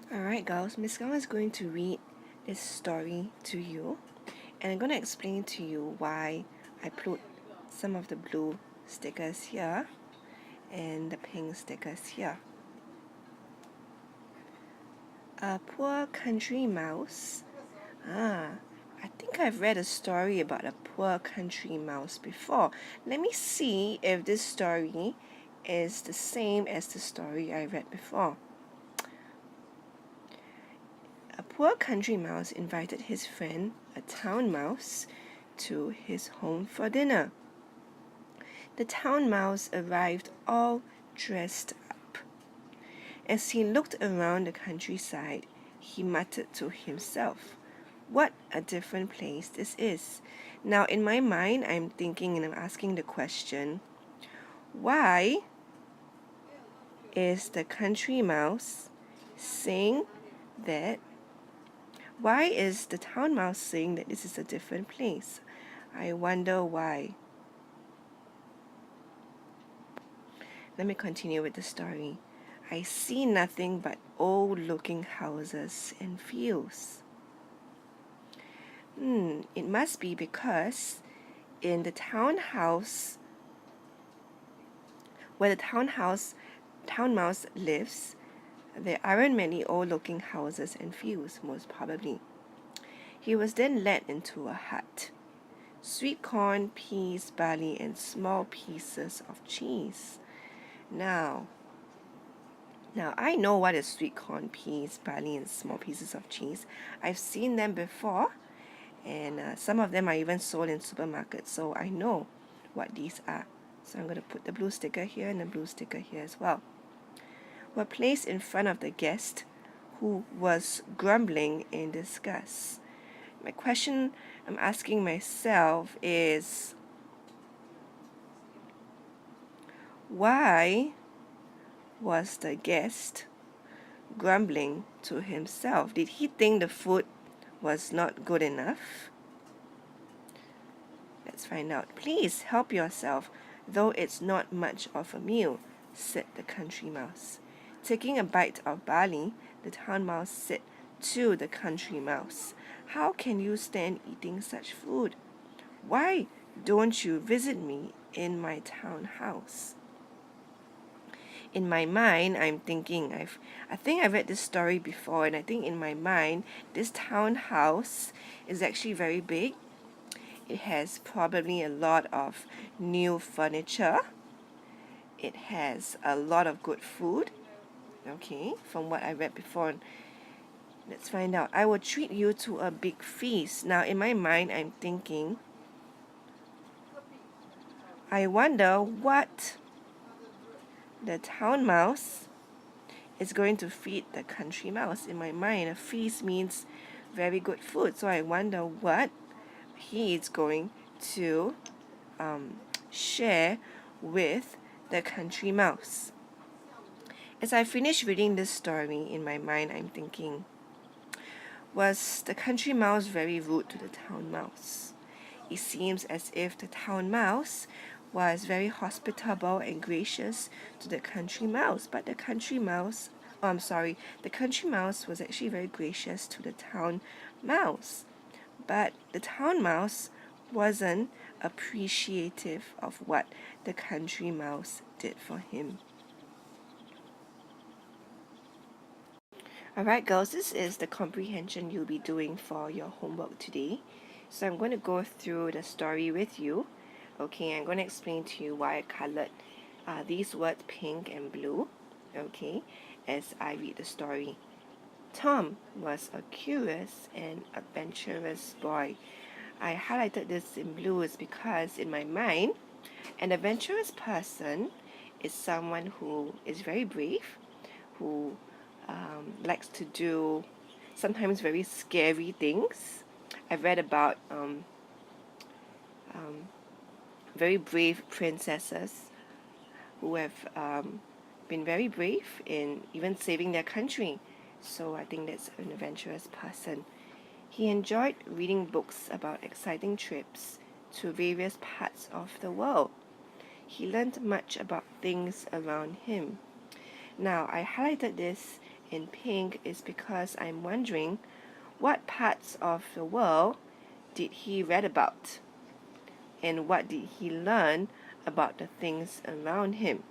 Alright girls, Miss Gong is going to read this story to you, and I'm going to explain to you why I put some of the blue stickers here and the pink stickers here. A poor country mouse. I think I've read a story about a poor country mouse before. Let me see if this story is the same as the story I read before. A poor country mouse invited his friend, a town mouse, to his home for dinner. The town mouse arrived all dressed up. As he looked around the countryside, he muttered to himself, "What a different place this is." Now, in my mind, I'm thinking and I'm asking the question, why is the country mouse saying that? Why is the town mouse saying that this is a different place? I wonder why. Let me continue with the story. I see nothing but old-looking houses and fields. It must be because in the townhouse, where the town mouse lives, there aren't many old-looking houses and fields, most probably. He was then led into a hut. Sweet corn, peas, barley, and small pieces of cheese. Now I know what is sweet corn, peas, barley, and small pieces of cheese. I've seen them before, and some of them are even sold in supermarkets, so I know what these are. So I'm going to put the blue sticker here and the blue sticker here as well. Were placed in front of the guest, who was grumbling in disgust. My question I'm asking myself is, why was the guest grumbling to himself? Did he think the food was not good enough? Let's find out. "Please help yourself, though it's not much of a meal," said the country mouse. Taking a bite of barley, the town mouse said to the country mouse, "How can you stand eating such food? Why don't you visit me in my town house?" In my mind, I'm thinking, I think I've read this story before, and I think in my mind, this townhouse is actually very big. It has probably a lot of new furniture. It has a lot of good food. Okay, from what I read before. Let's find out. "I will treat you to a big feast." Now, in my mind, I'm thinking, I wonder what the town mouse is going to feed the country mouse. In my mind, a feast means very good food. So I wonder what he is going to share with the country mouse. As I finish reading this story, in my mind, I'm thinking, was the country mouse very rude to the town mouse? It seems as if the town mouse was very hospitable and gracious to the country mouse, but the country mouse was actually very gracious to the town mouse. But the town mouse wasn't appreciative of what the country mouse did for him. Alright girls, this is the comprehension you'll be doing for your homework today. So I'm going to go through the story with you. Okay, I'm going to explain to you why I colored these words pink and blue, okay, as I read the story. Tom was a curious and adventurous boy. I highlighted this in blue is because in my mind, an adventurous person is someone who is very brave, who likes to do sometimes very scary things. I've read about very brave princesses who have been very brave in even saving their country. So I think that's an adventurous person. He enjoyed reading books about exciting trips to various parts of the world. He learned much about things around him. Now, I highlighted this in pink is because I'm wondering what parts of the world did he read about, and what did he learn about the things around him.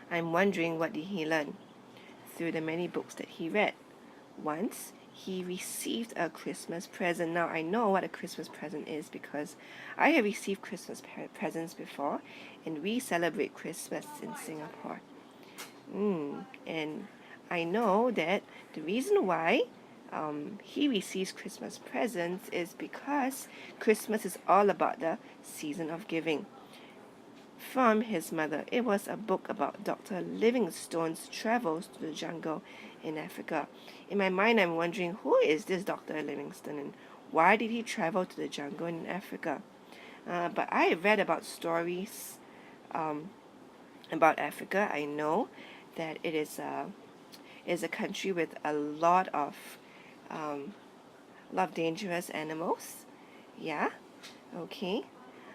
I'm wondering what did he learn through the many books that he read. Once he received a Christmas present. Now I know what a Christmas present is because I have received Christmas presents before, and we celebrate Christmas in Singapore. And I know that the reason why he receives Christmas presents is because Christmas is all about the season of giving. From his mother, it was a book about Dr. Livingstone's travels to the jungle in Africa. In my mind, I'm wondering, who is this Dr. Livingstone and why did he travel to the jungle in Africa? But I read about stories about Africa. I know that it is a country with a lot of dangerous animals. Yeah, okay.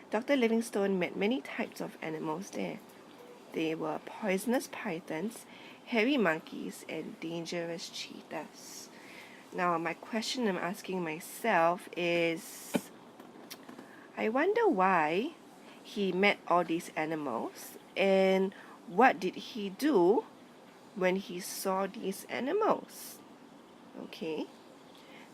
Dr. Livingstone met many types of animals there. They were poisonous pythons, hairy monkeys, and dangerous cheetahs. Now, my question I'm asking myself is, I wonder why he met all these animals, and what did he do when he saw these animals? Okay.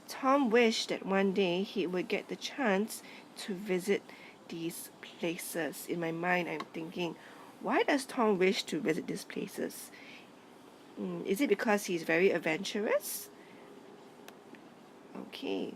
Tom wished that one day he would get the chance to visit these places. In my mind, I'm thinking, why does Tom wish to visit these places? Is it because he's very adventurous? Okay.